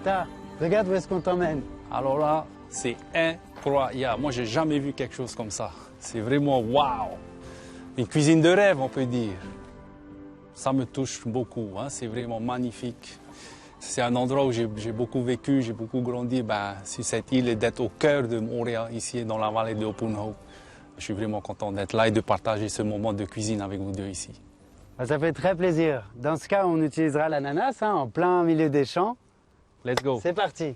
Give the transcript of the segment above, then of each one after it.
Tata, regarde où est-ce qu'on t'emmène. Alors là, c'est incroyable. Moi, j'ai jamais vu quelque chose comme ça. C'est vraiment waouh. Une cuisine de rêve, on peut dire. Ça me touche beaucoup, hein. C'est vraiment magnifique. C'est un endroit où j'ai beaucoup vécu, j'ai beaucoup grandi sur cette île et d'être au cœur de Montréal, ici dans la vallée de Opunho. Je suis vraiment content d'être là et de partager ce moment de cuisine avec vous deux ici. Ça fait très plaisir. Dans ce cas, on utilisera l'ananas en plein milieu des champs. Let's go. C'est parti.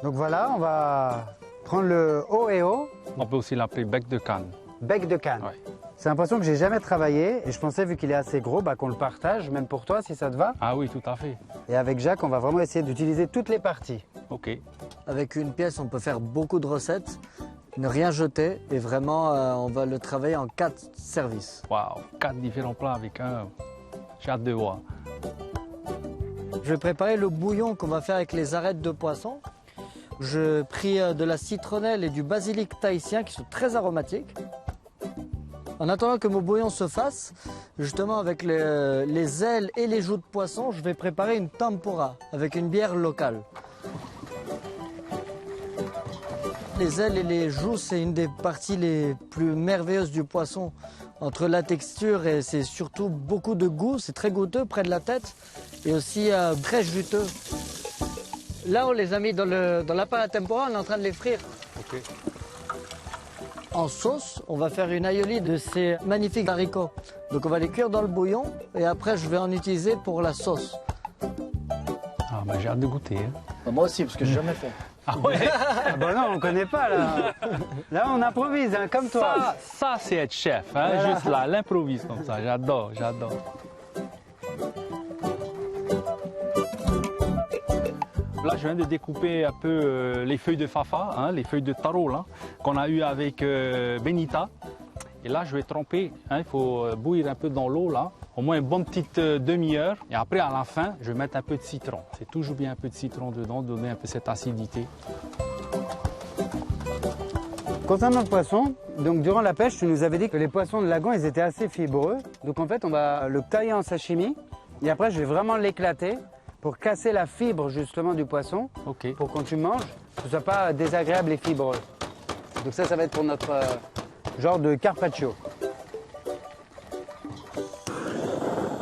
Donc voilà, on va prendre le Oheo. On peut aussi l'appeler bec de canne. Bec de canne. Ouais. C'est un poisson que j'ai jamais travaillé et je pensais, vu qu'il est assez gros, qu'on le partage, même pour toi, si ça te va. Ah oui, tout à fait. Et avec Jacques, on va vraiment essayer d'utiliser toutes les parties. Ok. Avec une pièce, on peut faire beaucoup de recettes, ne rien jeter et vraiment, on va le travailler en 4 services. Waouh, 4 différents plats avec un. J'ai hâte de voir. Je vais préparer le bouillon qu'on va faire avec les arêtes de poisson. Je pris de la citronnelle et du basilic tahitien qui sont très aromatiques. En attendant que mon bouillon se fasse, justement avec les ailes et les joues de poisson, je vais préparer une tempura avec une bière locale. Les ailes et les joues, c'est une des parties les plus merveilleuses du poisson. Entre la texture et c'est surtout beaucoup de goût, c'est très goûteux près de la tête et aussi très juteux. Là, on les a mis dans la pâte à tempura, on est en train de les frire. Ok. En sauce, on va faire une aioli de ces magnifiques haricots. Donc on va les cuire dans le bouillon et après je vais en utiliser pour la sauce. Ah j'ai hâte de goûter. Hein. Moi aussi, parce que j'ai jamais fait. Ah ouais. Non, on connaît pas là. Là, on improvise, hein, comme toi. Ça c'est être chef, hein, Voilà. juste là, l'improvise comme ça. J'adore, j'adore. Là, je viens de découper un peu les feuilles de fafa, hein, les feuilles de taro là, qu'on a eu avec Benita. Et là, je vais tremper, hein, il faut bouillir un peu dans l'eau là, au moins une bonne petite demi-heure. Et après, à la fin, je vais mettre un peu de citron. C'est toujours bien un peu de citron dedans, donner un peu cette acidité. Concernant le poisson, donc durant la pêche, tu nous avais dit que les poissons de lagon, ils étaient assez fibreux. Donc en fait, on va le tailler en sashimi. Et après, je vais vraiment l'éclater pour casser la fibre justement du poisson. Ok. Pour quand tu manges, que ce soit pas désagréable et fibreux. Donc ça va être pour notre genre de carpaccio.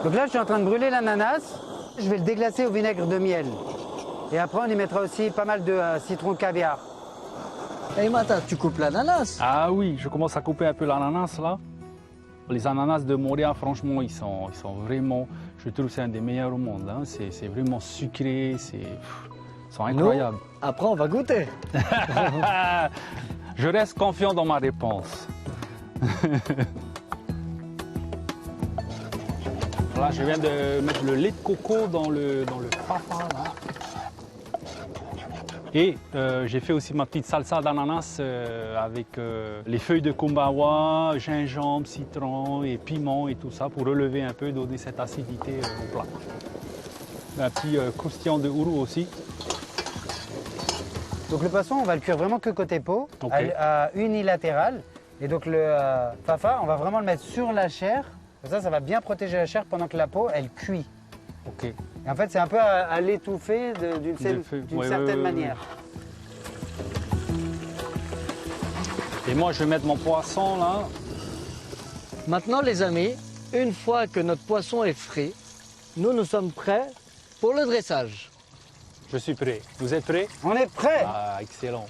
Donc là, je suis en train de brûler l'ananas. Je vais le déglacer au vinaigre de miel. Et après, on y mettra aussi pas mal de citron caviar. Hey Mata, tu coupes l'ananas? Ah oui, je commence à couper un peu l'ananas là. Les ananas de Montréal, franchement, ils sont vraiment, je trouve que c'est un des meilleurs au monde. Hein. C'est vraiment sucré, ils sont incroyables. Nous, après, on va goûter. Je reste confiant dans ma réponse. Là, je viens de mettre le lait de coco dans le fafa là. Et j'ai fait aussi ma petite salsa d'ananas avec les feuilles de kumbawa, gingembre, citron et piment et tout ça pour relever un peu, donner cette acidité au plat. Un petit croustillant de ourou aussi. Donc le poisson, on va le cuire vraiment que côté peau, Okay. à unilatéral. Et donc le fafa, on va vraiment le mettre sur la chair. Comme ça va bien protéger la chair pendant que la peau, elle cuit. Ok. Et en fait, c'est un peu à l'étouffer d'une certaine manière. Et moi, je vais mettre mon poisson là. Maintenant, les amis, une fois que notre poisson est frit, nous sommes prêts pour le dressage. Je suis prêt. Vous êtes prêts? On est prêt! Ah, excellent.